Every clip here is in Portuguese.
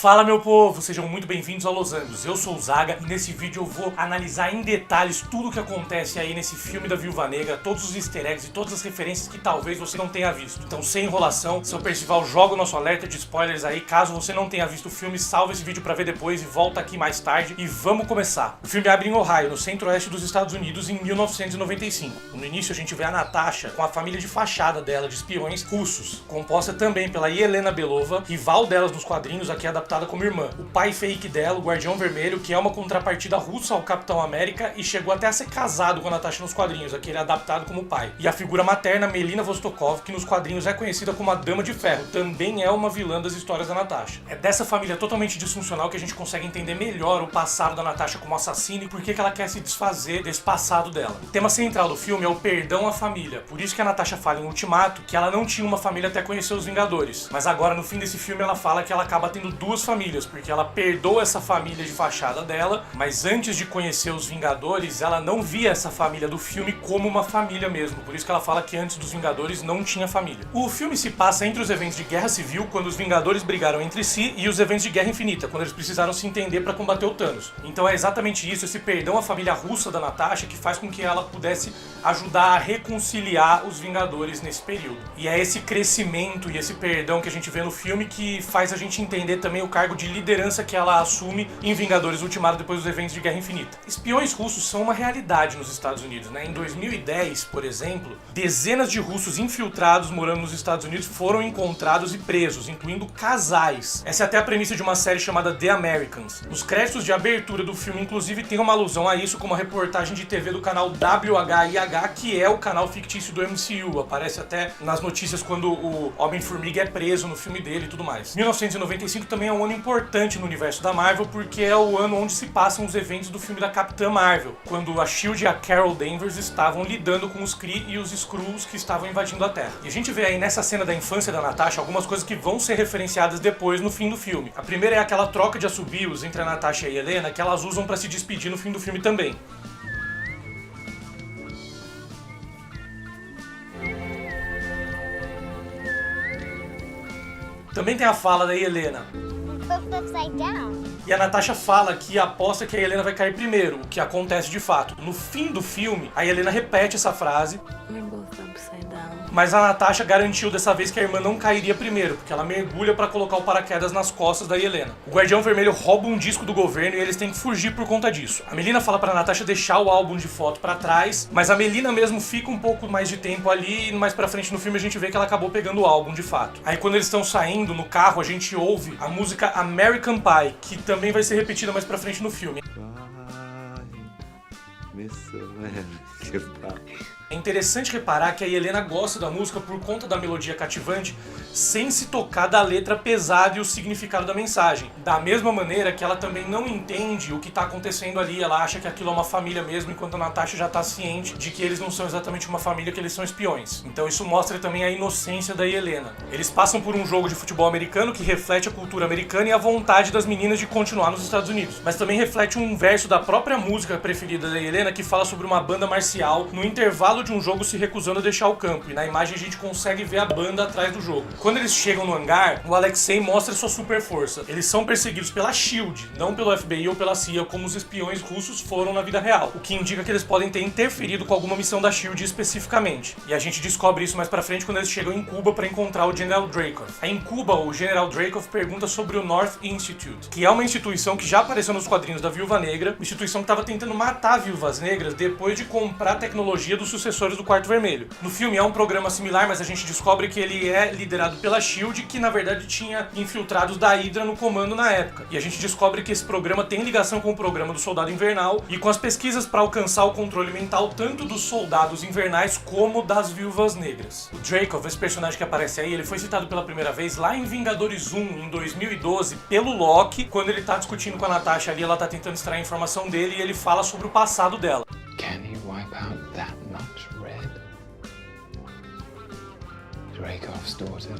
Fala meu povo, sejam muito bem-vindos ao Los Angeles. Eu sou o Zaga e nesse vídeo eu vou analisar em detalhes tudo o que acontece aí nesse filme da Viúva Negra, todos os easter eggs e todas as referências que talvez você não tenha visto. Então, sem enrolação, seu Percival joga o nosso alerta de spoilers aí. Caso você não tenha visto o filme, salva esse vídeo pra ver depois e volta aqui mais tarde e vamos começar. O filme abre em Ohio, no centro-oeste dos Estados Unidos, em 1995. No início a gente vê a Natasha com a família de fachada dela, de espiões russos, composta também pela Yelena Belova, rival delas nos quadrinhos, aqui adaptada como irmã. O pai fake dela, o Guardião Vermelho, que é uma contrapartida russa ao Capitão América e chegou até a ser casado com a Natasha nos quadrinhos, aqui ele é adaptado como pai. E a figura materna, Melina Vostokov, que nos quadrinhos é conhecida como a Dama de Ferro, também é uma vilã das histórias da Natasha. É dessa família totalmente disfuncional que a gente consegue entender melhor o passado da Natasha como assassina e por que ela quer se desfazer desse passado dela. O tema central do filme é o perdão à família, por isso que a Natasha fala em Ultimato que ela não tinha uma família até conhecer os Vingadores. Mas agora, no fim desse filme, ela fala que ela acaba tendo duas famílias, porque ela perdoa essa família de fachada dela, mas antes de conhecer os Vingadores, ela não via essa família do filme como uma família mesmo, por isso que ela fala que antes dos Vingadores não tinha família. O filme se passa entre os eventos de Guerra Civil, quando os Vingadores brigaram entre si, e os eventos de Guerra Infinita, quando eles precisaram se entender para combater o Thanos. Então é exatamente isso, esse perdão à família russa da Natasha, que faz com que ela pudesse ajudar a reconciliar os Vingadores nesse período. E é esse crescimento e esse perdão que a gente vê no filme que faz a gente entender também o cargo de liderança que ela assume em Vingadores Ultimato depois dos eventos de Guerra Infinita. Espiões russos são uma realidade nos Estados Unidos, né? Em 2010, por exemplo, dezenas de russos infiltrados morando nos Estados Unidos foram encontrados e presos, incluindo casais. Essa é até a premissa de uma série chamada The Americans. Os créditos de abertura do filme, inclusive, tem uma alusão a isso com uma reportagem de TV do canal WHIH, que é o canal fictício do MCU. Aparece até nas notícias quando o Homem-Formiga é preso no filme dele e tudo mais. 1995 também é um ano importante no universo da Marvel, porque é o ano onde se passam os eventos do filme da Capitã Marvel, quando a SHIELD e a Carol Danvers estavam lidando com os Kree e os Skrulls que estavam invadindo a Terra. E a gente vê aí nessa cena da infância da Natasha algumas coisas que vão ser referenciadas depois no fim do filme. A primeira é aquela troca de assobios entre a Natasha e a Yelena que elas usam pra se despedir no fim do filme também. Também tem a fala da Yelena. Upside down. E a Natasha fala que aposta que a Yelena vai cair primeiro, o que acontece de fato. No fim do filme, a Yelena repete essa frase, mas a Natasha garantiu dessa vez que a irmã não cairia primeiro, porque ela mergulha pra colocar o paraquedas nas costas da Yelena. O Guardião Vermelho rouba um disco do governo e eles têm que fugir por conta disso. A Melina fala pra Natasha deixar o álbum de foto pra trás, mas a Melina mesmo fica um pouco mais de tempo ali e mais pra frente no filme a gente vê que ela acabou pegando o álbum de fato. Aí quando eles estão saindo no carro, a gente ouve a música American Pie, que também vai ser repetida mais pra frente no filme. É interessante reparar que a Yelena gosta da música por conta da melodia cativante, sem se tocar da letra pesada e o significado da mensagem. Da mesma maneira que ela também não entende o que está acontecendo ali, ela acha que aquilo é uma família mesmo, enquanto a Natasha já está ciente de que eles não são exatamente uma família, que eles são espiões. Então isso mostra também a inocência da Yelena. Eles passam por um jogo de futebol americano que reflete a cultura americana e a vontade das meninas de continuar nos Estados Unidos. Mas também reflete um verso da própria música preferida da Yelena que fala sobre uma banda marcial no intervalo de um jogo se recusando a deixar o campo, e na imagem a gente consegue ver a banda atrás do jogo. Quando eles chegam no hangar, o Alexei mostra sua super força. Eles são perseguidos pela SHIELD, não pelo FBI ou pela CIA, como os espiões russos foram na vida real, o que indica que eles podem ter interferido com alguma missão da SHIELD especificamente. E a gente descobre isso mais pra frente quando eles chegam em Cuba pra encontrar o General Dreykov. Aí em Cuba, o General Dreykov pergunta sobre o North Institute, que é uma instituição que já apareceu nos quadrinhos da Viúva Negra, uma instituição que estava tentando matar viúvas negras depois de comprar a tecnologia dos sucessores do Quarto Vermelho. No filme é um programa similar, mas a gente descobre que ele é liderado pela SHIELD, que na verdade tinha infiltrados da Hydra no comando na época. E a gente descobre que esse programa tem ligação com o programa do Soldado Invernal e com as pesquisas para alcançar o controle mental tanto dos soldados invernais como das viúvas negras. O Dreykov, esse personagem que aparece aí, ele foi citado pela primeira vez lá em Vingadores 1, em 2012, pelo Loki, quando ele tá discutindo com a Natasha ali, ela tá tentando extrair a informação dele e ele fala sobre o passado dela. Can he wipe out that much red? Dreykov's daughter.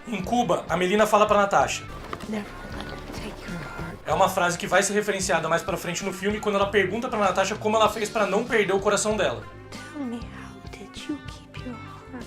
Em Cuba, a Melina fala pra Natasha. É uma frase que vai ser referenciada mais pra frente no filme quando ela pergunta pra Natasha como ela fez pra não perder o coração dela. Tell me, how did you keep your heart?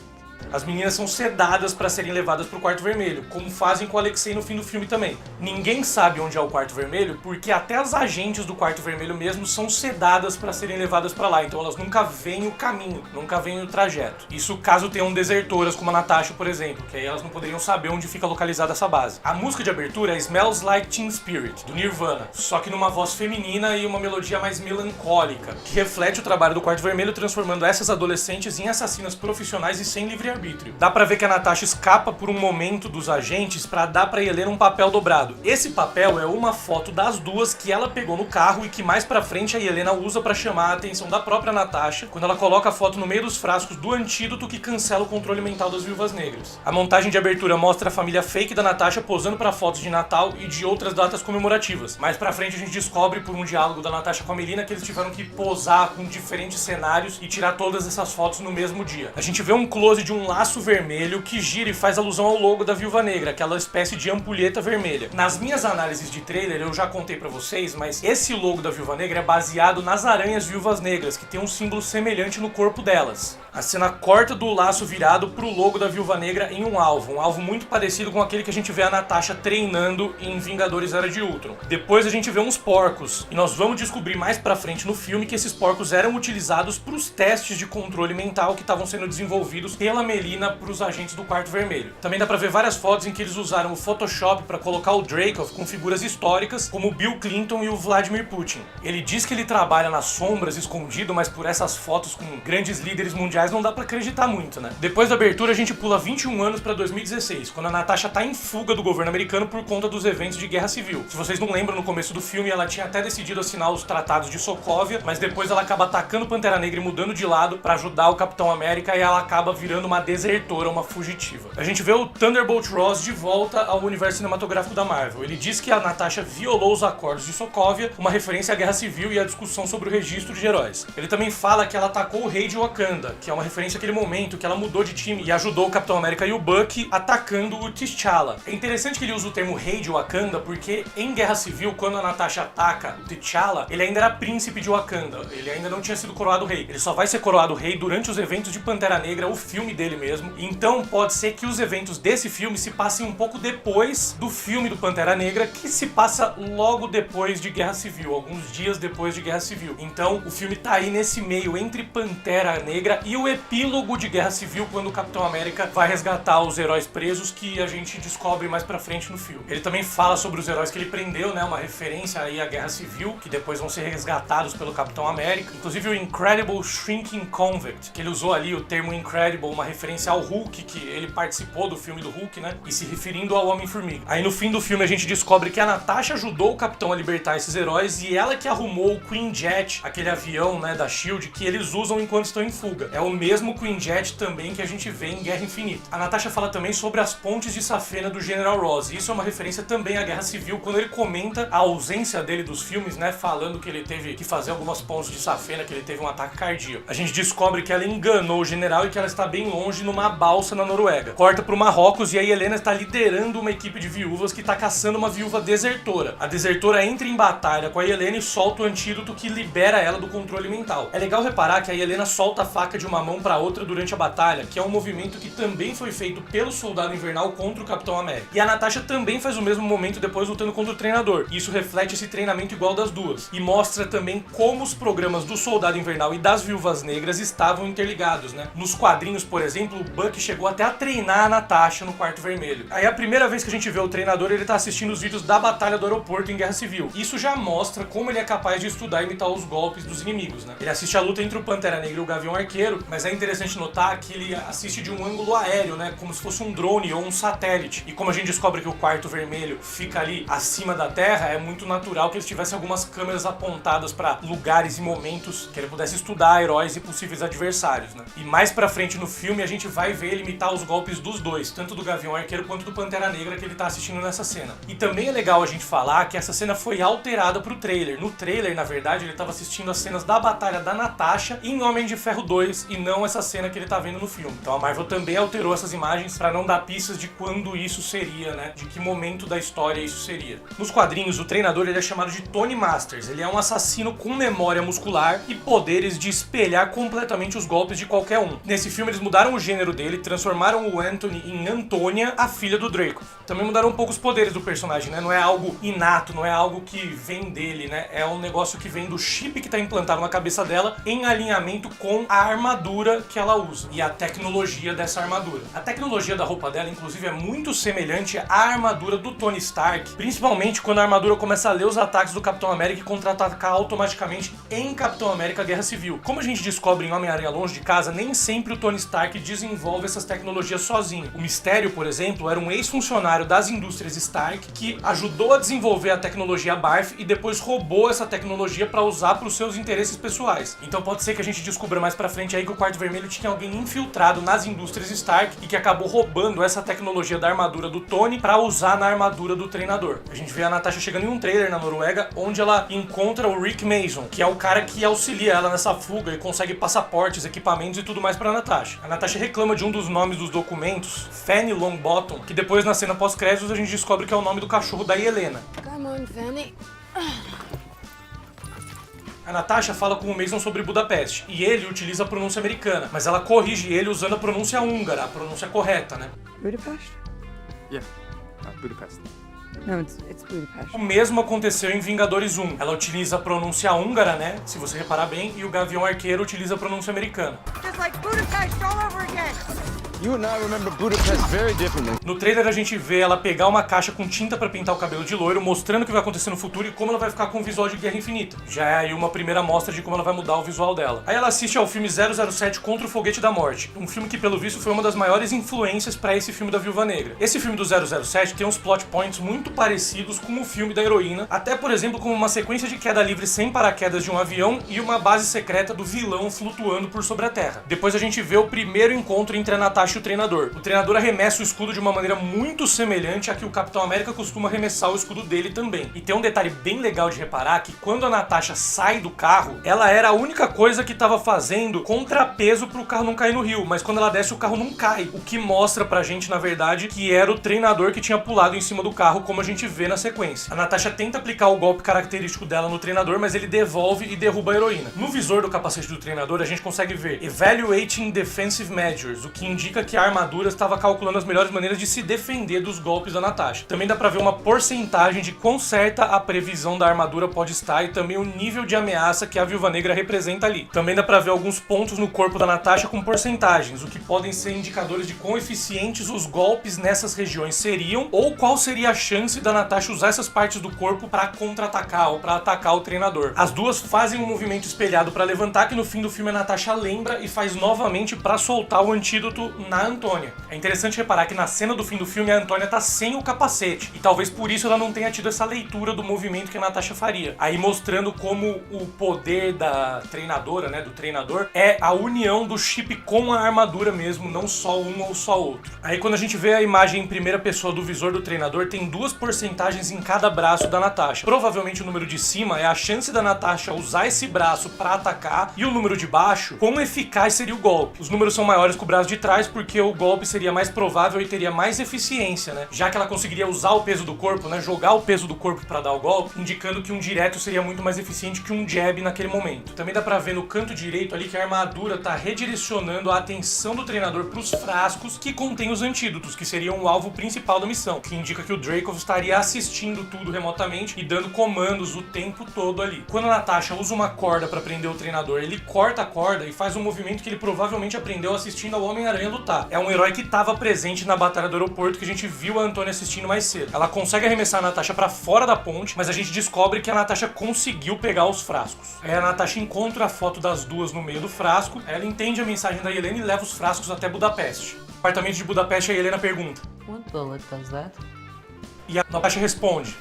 As meninas são sedadas para serem levadas pro quarto vermelho, como fazem com o Alexei no fim do filme também. Ninguém sabe onde é o quarto vermelho, porque até as agentes do quarto vermelho mesmo são sedadas para serem levadas para lá, então elas nunca veem o caminho, nunca veem o trajeto. Isso caso tenham desertoras como a Natasha, por exemplo, que aí elas não poderiam saber onde fica localizada essa base. A música de abertura é Smells Like Teen Spirit, do Nirvana, só que numa voz feminina e uma melodia mais melancólica, que reflete o trabalho do quarto vermelho, transformando essas adolescentes em assassinas profissionais e sem livre-arbítrio. Dá pra ver que a Natasha escapa por um momento dos agentes pra dar pra Yelena um papel dobrado. Esse papel é uma foto das duas que ela pegou no carro e que mais pra frente a Yelena usa pra chamar a atenção da própria Natasha, quando ela coloca a foto no meio dos frascos do antídoto que cancela o controle mental das viúvas negras. A montagem de abertura mostra a família fake da Natasha posando pra fotos de Natal e de outras datas comemorativas. Mais pra frente a gente descobre por um diálogo da Natasha com a Melina que eles tiveram que posar com diferentes cenários e tirar todas essas fotos no mesmo dia. A gente vê um close de um laço vermelho que gira e faz alusão ao logo da Viúva Negra, aquela espécie de ampulheta vermelha. Nas minhas análises de trailer eu já contei pra vocês, mas esse logo da Viúva Negra é baseado nas aranhas viúvas negras, que tem um símbolo semelhante no corpo delas. A cena corta do laço virado pro logo da Viúva Negra em um alvo muito parecido com aquele que a gente vê a Natasha treinando em Vingadores Era de Ultron. Depois a gente vê uns porcos, e nós vamos descobrir mais pra frente no filme que esses porcos eram utilizados pros testes de controle mental que estavam sendo desenvolvidos pela Melina pros agentes do Quarto Vermelho. Também dá pra ver várias fotos em que eles usaram o Photoshop pra colocar o Dreykov com figuras históricas como o Bill Clinton e o Vladimir Putin. Ele diz que ele trabalha nas sombras, escondido, mas por essas fotos com grandes líderes mundiais não dá pra acreditar muito, né? Depois da abertura a gente pula 21 anos pra 2016, quando a Natasha tá em fuga do governo americano por conta dos eventos de guerra civil. Se vocês não lembram, no começo do filme ela tinha até decidido assinar os tratados de Sokovia, mas depois ela acaba atacando Pantera Negra e mudando de lado pra ajudar o Capitão América e ela acaba virando uma desertora, uma fugitiva. A gente vê o Thunderbolt Ross de volta ao universo cinematográfico da Marvel. Ele diz que a Natasha violou os acordos de Sokovia, uma referência à guerra civil e à discussão sobre o registro de heróis. Ele também fala que ela atacou o rei de Wakanda, que é uma referência àquele momento que ela mudou de time e ajudou o Capitão América e o Bucky atacando o T'Challa. É interessante que ele usa o termo rei de Wakanda porque em Guerra Civil, quando a Natasha ataca o T'Challa, ele ainda era príncipe de Wakanda, ele ainda não tinha sido coroado rei. Ele só vai ser coroado rei durante os eventos de Pantera Negra, o filme dele mesmo. Então pode ser que os eventos desse filme se passem um pouco depois do filme do Pantera Negra, que se passa logo depois de Guerra Civil, alguns dias depois de Guerra Civil. Então o filme tá aí nesse meio entre Pantera Negra e o epílogo de Guerra Civil, quando o Capitão América vai resgatar os heróis presos, que a gente descobre mais pra frente no filme. Ele também fala sobre os heróis que ele prendeu, né, uma referência aí à Guerra Civil, que depois vão ser resgatados pelo Capitão América. Inclusive o Incredible Shrinking Convict, que ele usou ali o termo Incredible, uma referência ao Hulk, que ele participou do filme do Hulk, né, e se referindo ao Homem-Formiga. Aí no fim do filme a gente descobre que a Natasha ajudou o Capitão a libertar esses heróis e ela que arrumou o Queen Jet, aquele avião, né, da SHIELD, que eles usam enquanto estão em fuga. É o mesmo Queen Jet também que a gente vê em Guerra Infinita. A Natasha fala também sobre as pontes de safena do General Ross, e isso é uma referência também à Guerra Civil, quando ele comenta a ausência dele dos filmes, né, falando que ele teve que fazer algumas pontes de safena, que ele teve um ataque cardíaco. A gente descobre que ela enganou o general e que ela está bem longe numa balsa na Noruega. Corta pro Marrocos e a Yelena está liderando uma equipe de viúvas que está caçando uma viúva desertora. A desertora entra em batalha com a Yelena e solta o antídoto que libera ela do controle mental. É legal reparar que a Yelena solta a faca de uma mão para outra durante a batalha, que é um movimento que também foi feito pelo Soldado Invernal contra o Capitão América. E a Natasha também faz o mesmo momento depois lutando contra o treinador. E isso reflete esse treinamento igual das duas. E mostra também como os programas do Soldado Invernal e das Viúvas Negras estavam interligados, né? Nos quadrinhos, por exemplo, o Bucky chegou até a treinar a Natasha no Quarto Vermelho. Aí a primeira vez que a gente vê o treinador, ele tá assistindo os vídeos da Batalha do Aeroporto em Guerra Civil. Isso já mostra como ele é capaz de estudar e imitar os golpes dos inimigos, né? Ele assiste a luta entre o Pantera Negra e o Gavião Arqueiro, mas é interessante notar que ele assiste de um ângulo aéreo, né? Como se fosse um drone ou um satélite. E como a gente descobre que o Quarto Vermelho fica ali acima da Terra, é muito natural que eles tivessem algumas câmeras apontadas para lugares e momentos que ele pudesse estudar heróis e possíveis adversários, né? E mais pra frente no filme a gente vai ver ele imitar os golpes dos dois, tanto do Gavião Arqueiro quanto do Pantera Negra que ele tá assistindo nessa cena. E também é legal a gente falar que essa cena foi alterada pro trailer. No trailer, na verdade, ele tava assistindo as cenas da batalha da Natasha em Homem de Ferro 2 e não essa cena que ele tá vendo no filme. Então a Marvel também alterou essas imagens pra não dar pistas de quando isso seria, né? De que momento da história isso seria. Nos quadrinhos, o treinador ele é chamado de Tony Masters. Ele é um assassino com memória muscular e poderes de espelhar completamente os golpes de qualquer um. Nesse filme eles mudaram o o gênero dele, transformaram o Anthony em Antônia, a filha do Draco. Também mudaram um pouco os poderes do personagem, né? Não é algo inato, não é algo que vem dele, né? É um negócio que vem do chip que tá implantado na cabeça dela em alinhamento com a armadura que ela usa e a tecnologia dessa armadura. A tecnologia da roupa dela, inclusive, é muito semelhante à armadura do Tony Stark, principalmente quando a armadura começa a ler os ataques do Capitão América e contra-atacar automaticamente em Capitão América Guerra Civil. Como a gente descobre em Homem-Aranha Longe de Casa, nem sempre o Tony Stark desenvolve essas tecnologias sozinho. O Mistério, por exemplo, era um ex-funcionário das indústrias Stark que ajudou a desenvolver a tecnologia BARF e depois roubou essa tecnologia para usar para os seus interesses pessoais. Então pode ser que a gente descubra mais pra frente aí que o Quarto Vermelho tinha alguém infiltrado nas indústrias Stark e que acabou roubando essa tecnologia da armadura do Tony para usar na armadura do treinador. A gente vê a Natasha chegando em um trailer na Noruega onde ela encontra o Rick Mason, que é o cara que auxilia ela nessa fuga e consegue passaportes, equipamentos e tudo mais pra Natasha. A Natasha reclama de um dos nomes dos documentos, Fanny Longbottom, que depois na cena pós-créditos a gente descobre que é o nome do cachorro da Helena. Come on, Fanny. A Natasha fala com o Mason sobre Budapeste, e ele utiliza a pronúncia americana, mas ela corrige ele usando a pronúncia húngara, a pronúncia correta, né? Budapest? Yeah, Budapest. No, it's Budapest. O mesmo aconteceu em Vingadores 1. Ela utiliza a pronúncia húngara, né? Se você reparar bem, e o Gavião Arqueiro utiliza a pronúncia americana. Just like Budapest all over again. You and I remember Budapest very differently. No trailer a gente vê ela pegar uma caixa com tinta pra pintar o cabelo de loiro, mostrando o que vai acontecer no futuro e como ela vai ficar com o visual de Guerra Infinita. Já é aí uma primeira amostra de como ela vai mudar o visual dela. Aí ela assiste ao filme 007 Contra o Foguete da Morte, um filme que pelo visto foi uma das maiores influências pra esse filme da Viúva Negra. Esse filme do 007 tem uns plot points muito parecidos com o filme da heroína, até por exemplo com uma sequência de queda livre sem paraquedas de um avião e uma base secreta do vilão flutuando por sobre a Terra. Depois a gente vê o primeiro encontro entre a Natasha e o treinador. O treinador arremessa o escudo de uma maneira muito semelhante à que o Capitão América costuma arremessar o escudo dele também. E tem um detalhe bem legal de reparar que quando a Natasha sai do carro, ela era a única coisa que estava fazendo contrapeso pro carro não cair no rio, mas quando ela desce o carro não cai, o que mostra pra gente, na verdade, que era o treinador que tinha pulado em cima do carro, como a gente vê na sequência. A Natasha tenta aplicar o golpe característico dela no treinador, mas ele devolve e derruba a heroína. No visor do capacete do treinador, a gente consegue ver Evaluating Defensive Measures, o que indica que a armadura estava calculando as melhores maneiras de se defender dos golpes da Natasha. Também dá pra ver uma porcentagem de quão certa a previsão da armadura pode estar e também o nível de ameaça que a Viúva Negra representa ali. Também dá pra ver alguns pontos no corpo da Natasha com porcentagens, o que podem ser indicadores de quão eficientes os golpes nessas regiões seriam ou qual seria a chance da Natasha usar essas partes do corpo pra contra-atacar ou pra atacar o treinador. As duas fazem um movimento espelhado pra levantar, que no fim do filme a Natasha lembra e faz novamente pra soltar o antídoto na Antônia. É interessante reparar que na cena do fim do filme a Antônia tá sem o capacete, e talvez por isso ela não tenha tido essa leitura do movimento que a Natasha faria. Aí mostrando como o poder da treinadora, né, do treinador, é a união do chip com a armadura mesmo, não só um ou só outro. Aí quando a gente vê a imagem em primeira pessoa do visor do treinador, tem duas porcentagens em cada braço da Natasha. Provavelmente o número de cima é a chance da Natasha usar esse braço pra atacar, e o número de baixo, quão eficaz seria o golpe. Os números são maiores que o braço de trás porque o golpe seria mais provável e teria mais eficiência, né? Já que ela conseguiria usar o peso do corpo, né? Jogar o peso do corpo pra dar o golpe, indicando que um direto seria muito mais eficiente que um jab naquele momento. Também dá pra ver no canto direito ali que a armadura tá redirecionando a atenção do treinador pros frascos que contêm os antídotos, que seriam o alvo principal da missão, que indica que o Dreykov estaria assistindo tudo remotamente e dando comandos o tempo todo ali. Quando a Natasha usa uma corda pra prender o treinador, ele corta a corda e faz um movimento que ele provavelmente aprendeu assistindo ao Homem-Aranha lutar. É um herói que estava presente na batalha do aeroporto que a gente viu a Antônia assistindo mais cedo. Ela consegue arremessar a Natasha pra fora da ponte, mas a gente descobre que a Natasha conseguiu pegar os frascos. Aí a Natasha encontra a foto das duas no meio do frasco, ela entende a mensagem da Helena e leva os frascos até Budapeste. No apartamento de Budapeste, a Helena pergunta. What bullet does that? E a Natasha responde.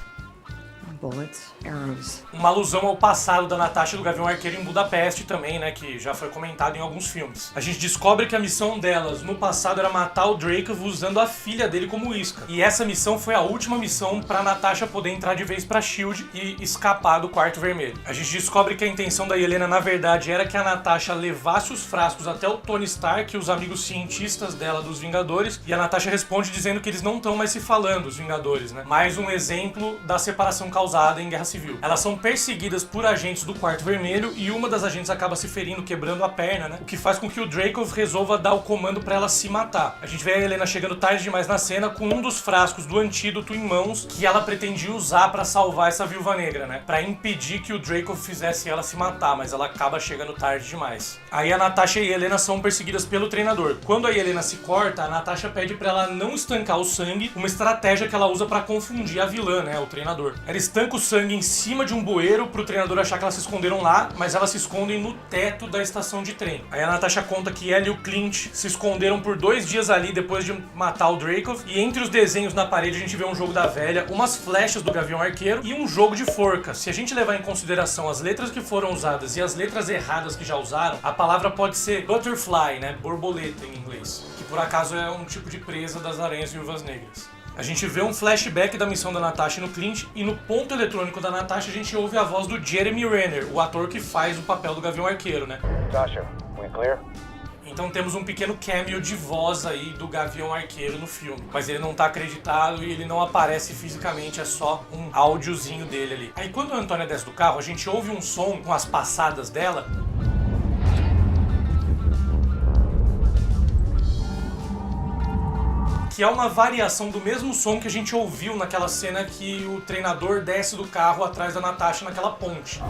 Bullets, arrows. Uma alusão ao passado da Natasha do Gavião Arqueiro em Budapeste também, né, que já foi comentado em alguns filmes. A gente descobre que a missão delas no passado era matar o Dreykov usando a filha dele como isca. E essa missão foi a última missão pra Natasha poder entrar de vez pra SHIELD e escapar do Quarto Vermelho. A gente descobre que a intenção da Helena, na verdade, era que a Natasha levasse os frascos até o Tony Stark e os amigos cientistas dela dos Vingadores, e a Natasha responde dizendo que eles não estão mais se falando, os Vingadores, né? Mais um exemplo da separação causal causada em Guerra Civil. Elas são perseguidas por agentes do Quarto Vermelho e uma das agentes acaba se ferindo, quebrando a perna, né? O que faz com que o Dreykov resolva dar o comando pra ela se matar. A gente vê a Helena chegando tarde demais na cena com um dos frascos do antídoto em mãos que ela pretendia usar pra salvar essa Viúva Negra, né? Pra impedir que o Dreykov fizesse ela se matar, mas ela acaba chegando tarde demais. Aí a Natasha e a Helena são perseguidas pelo treinador. Quando a Helena se corta, a Natasha pede pra ela não estancar o sangue, uma estratégia que ela usa pra confundir a vilã, né? O treinador. Ela estanca o sangue em cima de um bueiro pro treinador achar que elas se esconderam lá, mas elas se escondem no teto da estação de trem. Aí a Natasha conta que ela e o Clint se esconderam por 2 dias ali depois de matar o Dreykov, e entre os desenhos na parede a gente vê um jogo da velha, umas flechas do Gavião Arqueiro e um jogo de forca. Se a gente levar em consideração as letras que foram usadas e as letras erradas que já usaram, a palavra pode ser butterfly, né? Borboleta em inglês, que por acaso é um tipo de presa das aranhas viúvas negras. A gente vê um flashback da missão da Natasha no Clint, e no ponto eletrônico da Natasha a gente ouve a voz do Jeremy Renner, o ator que faz o papel do Gavião Arqueiro, né? Natasha, we clear? Então temos um pequeno cameo de voz aí do Gavião Arqueiro no filme. Mas ele não tá acreditado e ele não aparece fisicamente, é só um áudiozinho dele ali. Aí quando a Antônia desce do carro, a gente ouve um som com as passadas dela. Que é uma variação do mesmo som que a gente ouviu naquela cena que o treinador desce do carro atrás da Natasha naquela ponte.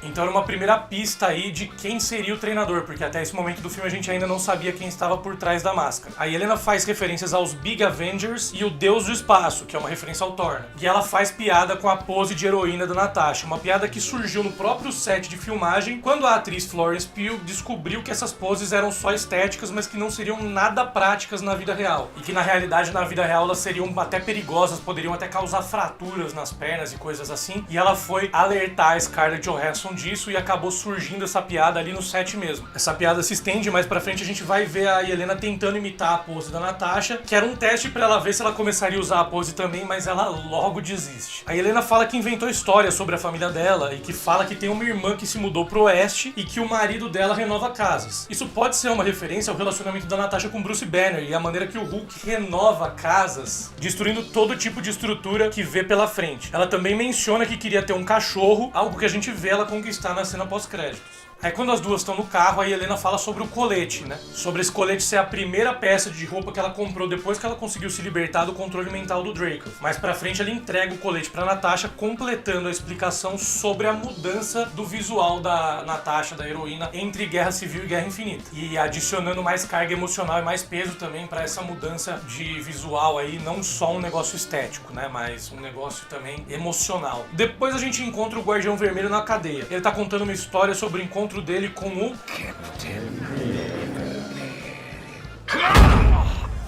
Então era uma primeira pista aí de quem seria o treinador, porque até esse momento do filme a gente ainda não sabia quem estava por trás da máscara. A Helena faz referências aos Big Avengers e o Deus do Espaço, que é uma referência ao Thor. E ela faz piada com a pose de heroína da Natasha, uma piada que surgiu no próprio set de filmagem, quando a atriz Florence Pugh descobriu que essas poses eram só estéticas, mas que não seriam nada práticas na vida real. E que na realidade, na vida real, elas seriam até perigosas, poderiam até causar fraturas nas pernas e coisas assim. E ela foi alertar a Scarlett Johansson disso e acabou surgindo essa piada ali no set mesmo. Essa piada se estende, mais pra frente a gente vai ver a Helena tentando imitar a pose da Natasha, que era um teste pra ela ver se ela começaria a usar a pose também, mas ela logo desiste. A Helena fala que inventou história sobre a família dela e que fala que tem uma irmã que se mudou pro oeste e que o marido dela renova casas. Isso pode ser uma referência ao relacionamento da Natasha com Bruce Banner e a maneira que o Hulk renova casas, destruindo todo tipo de estrutura que vê pela frente. Ela também menciona que queria ter um cachorro, algo que a gente vê ela conquistar na cena pós-créditos. Aí quando as duas estão no carro, a Helena fala sobre o colete, né? Sobre esse colete ser a primeira peça de roupa que ela comprou depois que ela conseguiu se libertar do controle mental do Dreykov. Mais pra frente ela entrega o colete pra Natasha, completando a explicação sobre a mudança do visual da Natasha, da heroína, entre Guerra Civil e Guerra Infinita. E adicionando mais carga emocional e mais peso também pra essa mudança de visual aí, não só um negócio estético, né? Mas um negócio também emocional. Depois a gente encontra o Guardião Vermelho na cadeia. Ele tá contando uma história sobre o encontro dele com o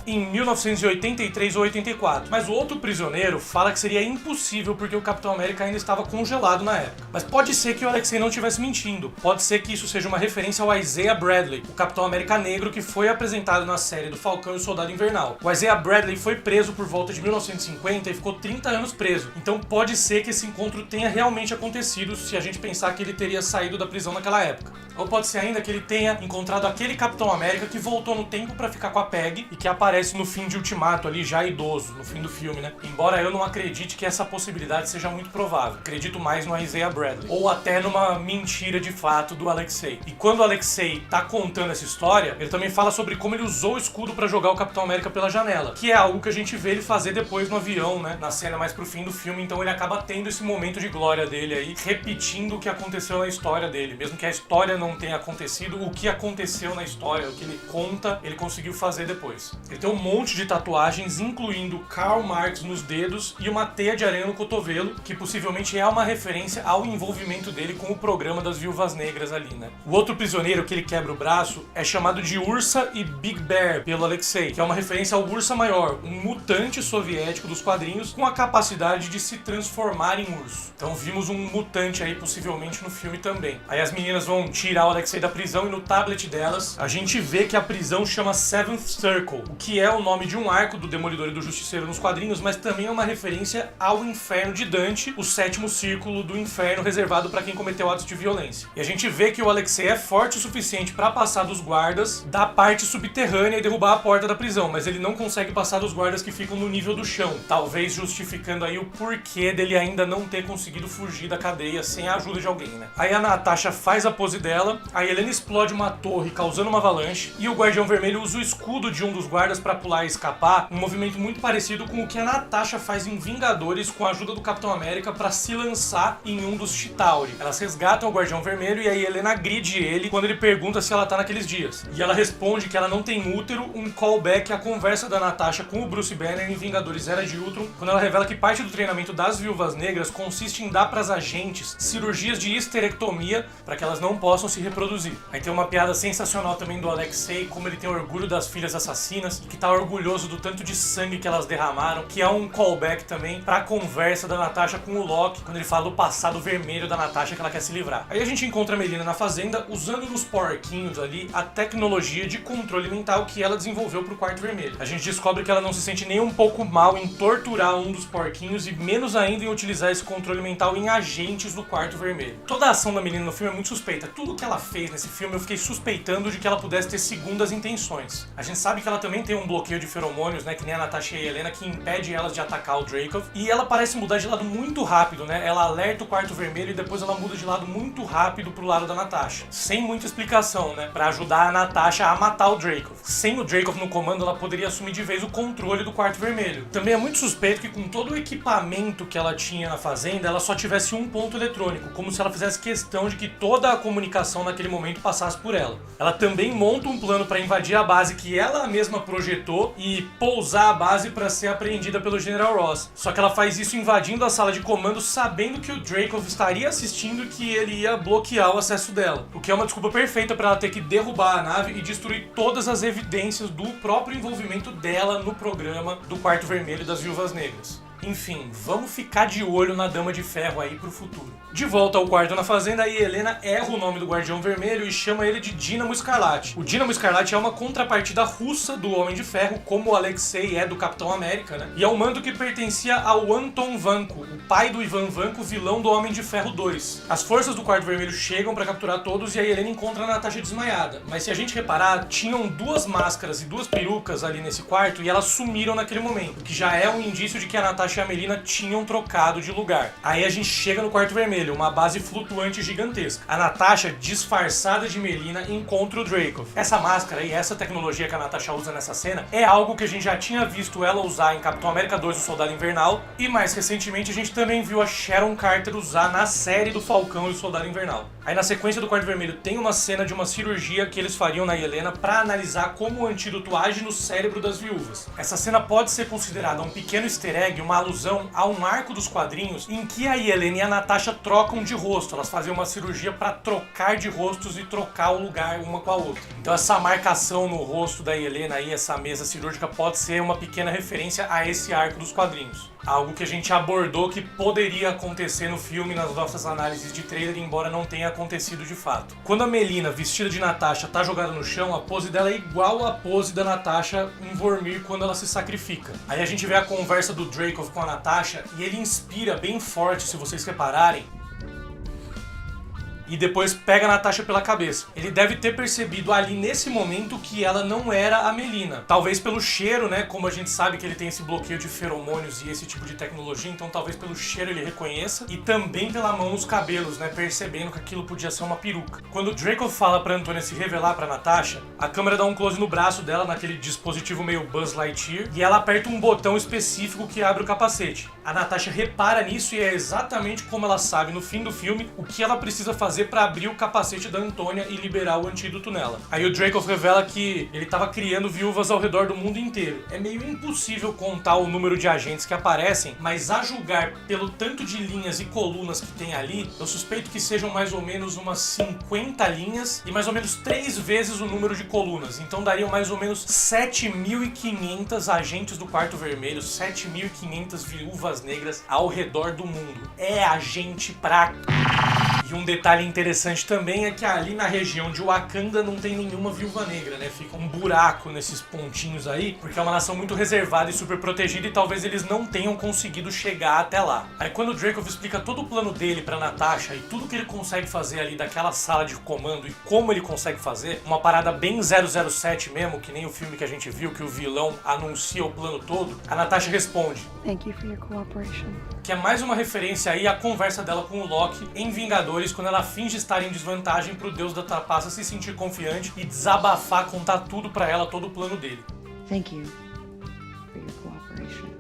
em 1983 ou 84. Mas o outro prisioneiro fala que seria impossível porque o Capitão América ainda estava congelado na época. Mas pode ser que o Alexei não estivesse mentindo. Pode ser que isso seja uma referência ao Isaiah Bradley, o Capitão América negro que foi apresentado na série do Falcão e o Soldado Invernal. O Isaiah Bradley foi preso por volta de 1950 e ficou 30 anos preso. Então pode ser que esse encontro tenha realmente acontecido se a gente pensar que ele teria saído da prisão naquela época. Ou pode ser ainda que ele tenha encontrado aquele Capitão América que voltou no tempo pra ficar com a Peggy e que aparece no fim de Ultimato ali, já idoso, no fim do filme, né? Embora eu não acredite que essa possibilidade seja muito provável. Acredito mais no Isaiah Bradley. Ou até numa mentira de fato do Alexei. E quando o Alexei tá contando essa história, ele também fala sobre como ele usou o escudo pra jogar o Capitão América pela janela. Que é algo que a gente vê ele fazer depois no avião, né? Na cena mais pro fim do filme. Então ele acaba tendo esse momento de glória dele aí, repetindo o que aconteceu na história dele. Mesmo que a história não tenha acontecido, o que aconteceu na história, o que ele conta, ele conseguiu fazer depois. Ele tem um monte de tatuagens, incluindo Karl Marx nos dedos e uma teia de aranha no cotovelo, que possivelmente é uma referência ao envolvimento dele com o programa das Viúvas Negras ali, né? O outro prisioneiro que ele quebra o braço é chamado de Ursa e Big Bear pelo Alexei, que é uma referência ao Ursa Maior, um mutante soviético dos quadrinhos com a capacidade de se transformar em urso. Então vimos um mutante aí possivelmente no filme também. Aí as meninas vão tirar o Alexei da prisão e no tablet delas a gente vê que a prisão chama Seventh Circle, o que que é o nome de um arco do Demolidor e do Justiceiro nos quadrinhos, mas também é uma referência ao Inferno de Dante, o 7º círculo do inferno reservado para quem cometeu atos de violência. E a gente vê que o Alexei é forte o suficiente para passar dos guardas da parte subterrânea e derrubar a porta da prisão, mas ele não consegue passar dos guardas que ficam no nível do chão, talvez justificando aí o porquê dele ainda não ter conseguido fugir da cadeia sem a ajuda de alguém, né? Aí a Natasha faz a pose dela, a Helena explode uma torre causando uma avalanche e o Guardião Vermelho usa o escudo de um dos guardas para pular e escapar, um movimento muito parecido com o que a Natasha faz em Vingadores com a ajuda do Capitão América para se lançar em um dos Chitauri. Elas resgatam o Guardião Vermelho e aí Helena agride ele quando ele pergunta se ela tá naqueles dias. E ela responde que ela não tem útero, um callback à conversa da Natasha com o Bruce Banner em Vingadores Era de Ultron, quando ela revela que parte do treinamento das Viúvas Negras consiste em dar pras agentes cirurgias de histerectomia para que elas não possam se reproduzir. Aí tem uma piada sensacional também do Alexei, como ele tem orgulho das filhas assassinas, que tá orgulhoso do tanto de sangue que elas derramaram, que é um callback também pra conversa da Natasha com o Loki, quando ele fala do passado vermelho da Natasha que ela quer se livrar. Aí a gente encontra a Melina na fazenda, usando nos porquinhos ali a tecnologia de controle mental que ela desenvolveu pro Quarto Vermelho. A gente descobre que ela não se sente nem um pouco mal em torturar um dos porquinhos e menos ainda em utilizar esse controle mental em agentes do Quarto Vermelho. Toda a ação da Melina no filme é muito suspeita. Tudo que ela fez nesse filme eu fiquei suspeitando de que ela pudesse ter segundas intenções. A gente sabe que ela também tem um bloqueio de feromônios, né, que nem a Natasha e a Helena, que impede elas de atacar o Dreykov. E ela parece mudar de lado muito rápido, né? Ela alerta o Quarto Vermelho e depois ela muda de lado muito rápido pro lado da Natasha. Sem muita explicação, né? Pra ajudar a Natasha a matar o Dreykov. Sem o Dreykov no comando, ela poderia assumir de vez o controle do Quarto Vermelho. Também é muito suspeito que com todo o equipamento que ela tinha na fazenda, ela só tivesse um ponto eletrônico, como se ela fizesse questão de que toda a comunicação naquele momento passasse por ela. Ela também monta um plano para invadir a base que ela mesma projetou e pousar a base para ser apreendida pelo General Ross. Só que ela faz isso invadindo a sala de comando sabendo que o Dreykov estaria assistindo e que ele ia bloquear o acesso dela. O que é uma desculpa perfeita para ela ter que derrubar a nave e destruir todas as evidências do próprio envolvimento dela no programa do Quarto Vermelho e das Viúvas Negras. Enfim, vamos ficar de olho na Dama de Ferro aí pro futuro. De volta ao quarto na fazenda, aí Helena erra o nome do Guardião Vermelho e chama ele de Dínamo Escarlate. O Dínamo Escarlate é uma contrapartida russa do Homem de Ferro, como o Alexei é do Capitão América, né? E é um mando que pertencia ao Anton Vanko, o pai do Ivan Vanko, vilão do Homem de Ferro 2. As forças do Quarto Vermelho chegam pra capturar todos e aí Helena encontra a Natasha desmaiada. Mas se a gente reparar, tinham duas máscaras e duas perucas ali nesse quarto e elas sumiram naquele momento, o que já é um indício de que a Natasha e a Melina tinham trocado de lugar. Aí a gente chega no Quarto Vermelho, uma base flutuante gigantesca. A Natasha, disfarçada de Melina, encontra o Dreykov. Essa máscara e essa tecnologia que a Natasha usa nessa cena é algo que a gente já tinha visto ela usar em Capitão América 2, o Soldado Invernal, e mais recentemente a gente também viu a Sharon Carter usar na série do Falcão e o Soldado Invernal. Aí na sequência do Quarto Vermelho tem uma cena de uma cirurgia que eles fariam na Helena para analisar como o antídoto age no cérebro das viúvas. Essa cena pode ser considerada um pequeno easter egg, uma alusão a um arco dos quadrinhos em que a Helena e a Natasha trocam de rosto. Elas fazem uma cirurgia para trocar de rostos e trocar o lugar uma com a outra. Então essa marcação no rosto da Helena aí, essa mesa cirúrgica, pode ser uma pequena referência a esse arco dos quadrinhos. Algo que a gente abordou que poderia acontecer no filme nas nossas análises de trailer, embora não tenha acontecido de fato. Quando a Melina, vestida de Natasha, tá jogada no chão, a pose dela é igual à pose da Natasha em Vormir quando ela se sacrifica. Aí a gente vê a conversa do Dreykov com a Natasha e ele inspira bem forte, se vocês repararem, e depois pega a Natasha pela cabeça. Ele deve ter percebido ali nesse momento que ela não era a Melina. Talvez pelo cheiro, né? Como a gente sabe que ele tem esse bloqueio de feromônios e esse tipo de tecnologia, então talvez pelo cheiro ele reconheça. E também pela mão nos cabelos, né? Percebendo que aquilo podia ser uma peruca. Quando o Dreykov fala pra Antônia se revelar pra Natasha, a câmera dá um close no braço dela, naquele dispositivo meio Buzz Lightyear, e ela aperta um botão específico que abre o capacete. A Natasha repara nisso e é exatamente como ela sabe no fim do filme o que ela precisa fazer para abrir o capacete da Antônia e liberar o antídoto nela. Aí o Dreykov revela que ele estava criando viúvas ao redor do mundo inteiro. É meio impossível contar o número de agentes que aparecem, mas a julgar pelo tanto de linhas e colunas que tem ali, eu suspeito que sejam mais ou menos umas 50 linhas e mais ou menos 3 vezes o número de colunas. Então dariam mais ou menos 7.500 agentes do Quarto Vermelho, 7.500 viúvas negras ao redor do mundo. É agente pra... E um detalhe detalhe interessante também é que ali na região de Wakanda não tem nenhuma viúva negra, né? Fica um buraco nesses pontinhos aí, porque é uma nação muito reservada e super protegida e talvez eles não tenham conseguido chegar até lá. Aí quando o Dreykov explica todo o plano dele pra Natasha e tudo que ele consegue fazer ali daquela sala de comando e como ele consegue fazer, uma parada bem 007 mesmo, que nem o filme que a gente viu, que o vilão anuncia o plano todo, a Natasha responde: Thank you for your cooperation. que é mais uma referência aí à conversa dela com o Loki em Vingadores, quando ela finge estar em desvantagem pro Deus da Trapaça se sentir confiante e desabafar, contar tudo pra ela, todo o plano dele. Thank you for your cooperation.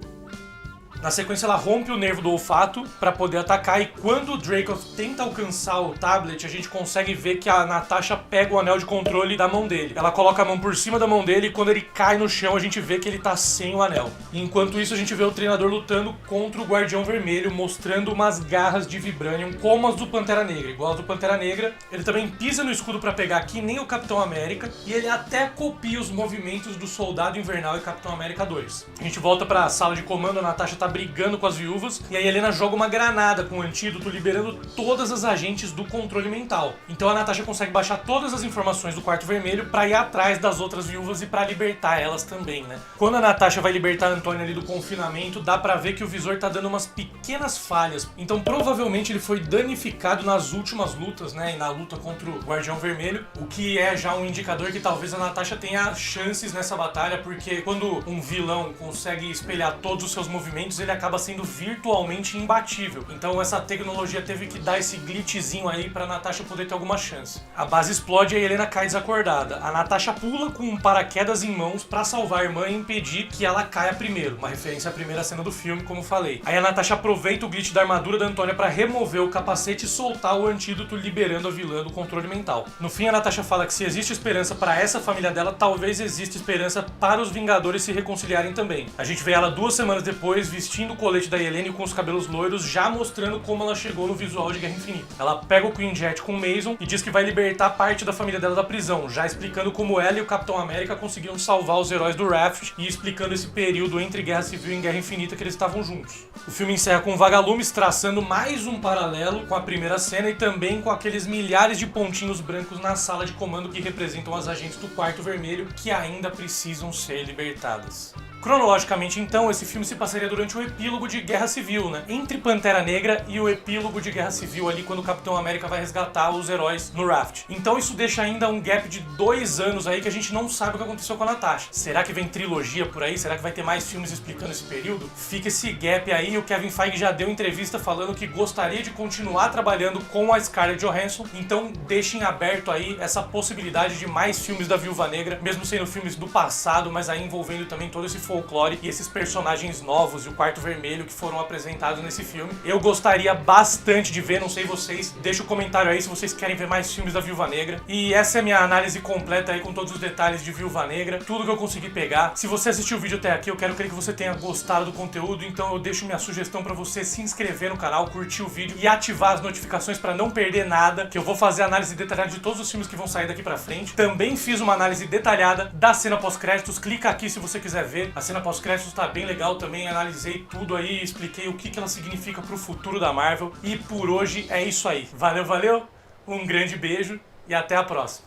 Na sequência ela rompe o nervo do olfato pra poder atacar e quando o Dreykov tenta alcançar o tablet, a gente consegue ver que a Natasha pega o anel de controle da mão dele. Ela coloca a mão por cima da mão dele e quando ele cai no chão a gente vê que ele tá sem o anel. E enquanto isso a gente vê o treinador lutando contra o Guardião Vermelho, mostrando umas garras de Vibranium como as do Pantera Negra. Igual as do Pantera Negra, ele também pisa no escudo pra pegar que nem o Capitão América e ele até copia os movimentos do Soldado Invernal e Capitão América 2. A gente volta pra sala de comando, a Natasha tá brigando com as viúvas e a Helena joga uma granada com o antídoto, liberando todas as agentes do controle mental. Então a Natasha consegue baixar todas as informações do Quarto Vermelho pra ir atrás das outras viúvas e pra libertar elas também, né? Quando a Natasha vai libertar a Antônia ali do confinamento, dá pra ver que o visor tá dando umas pequenas falhas. Então provavelmente ele foi danificado nas últimas lutas, né? E na luta contra o Guardião Vermelho, o que é já um indicador que talvez a Natasha tenha chances nessa batalha, porque quando um vilão consegue espelhar todos os seus movimentos, ele acaba sendo virtualmente imbatível. Então essa tecnologia teve que dar esse glitchzinho aí pra Natasha poder ter alguma chance. A base explode e a Helena cai desacordada. A Natasha pula com um paraquedas em mãos pra salvar a irmã e impedir que ela caia primeiro. Uma referência à primeira cena do filme, como falei. Aí a Natasha aproveita o glitch da armadura da Antônia pra remover o capacete e soltar o antídoto, liberando a vilã do controle mental. No fim, a Natasha fala que se existe esperança pra essa família dela, talvez exista esperança para os Vingadores se reconciliarem também. A gente vê ela 2 semanas depois, vestindo o colete da Helena com os cabelos loiros, já mostrando como ela chegou no visual de Guerra Infinita. Ela pega o Queen Jet com o Mason e diz que vai libertar parte da família dela da prisão, já explicando como ela e o Capitão América conseguiram salvar os heróis do Raft e explicando esse período entre Guerra Civil e Guerra Infinita que eles estavam juntos. O filme encerra com Vagalumes traçando mais um paralelo com a primeira cena e também com aqueles milhares de pontinhos brancos na sala de comando que representam as agentes do Quarto Vermelho que ainda precisam ser libertadas. Cronologicamente, então, esse filme se passaria durante o epílogo de Guerra Civil, né? Entre Pantera Negra e o epílogo de Guerra Civil, ali quando o Capitão América vai resgatar os heróis no Raft. Então isso deixa ainda um gap de 2 anos aí que a gente não sabe o que aconteceu com a Natasha. Será que vem trilogia por aí? Será que vai ter mais filmes explicando esse período? Fica esse gap aí. O Kevin Feige já deu entrevista falando que gostaria de continuar trabalhando com a Scarlett Johansson. Então deixem aberto aí essa possibilidade de mais filmes da Viúva Negra, mesmo sendo filmes do passado, mas aí envolvendo também todo esse folclore e esses personagens novos e o Quarto Vermelho que foram apresentados nesse filme. Eu gostaria bastante de ver, não sei vocês, deixa o comentário aí se vocês querem ver mais filmes da Viúva Negra. E essa é a minha análise completa aí com todos os detalhes de Viúva Negra, tudo que eu consegui pegar. Se você assistiu o vídeo até aqui, eu quero crer que você tenha gostado do conteúdo, então eu deixo minha sugestão pra você se inscrever no canal, curtir o vídeo e ativar as notificações pra não perder nada, que eu vou fazer análise detalhada de todos os filmes que vão sair daqui pra frente. Também fiz uma análise detalhada da cena pós-créditos, clica aqui se você quiser ver. A cena pós-créditos tá bem legal também, analisei tudo aí, expliquei o que ela significa pro futuro da Marvel. E por hoje é isso aí. Valeu, valeu, um grande beijo e até a próxima.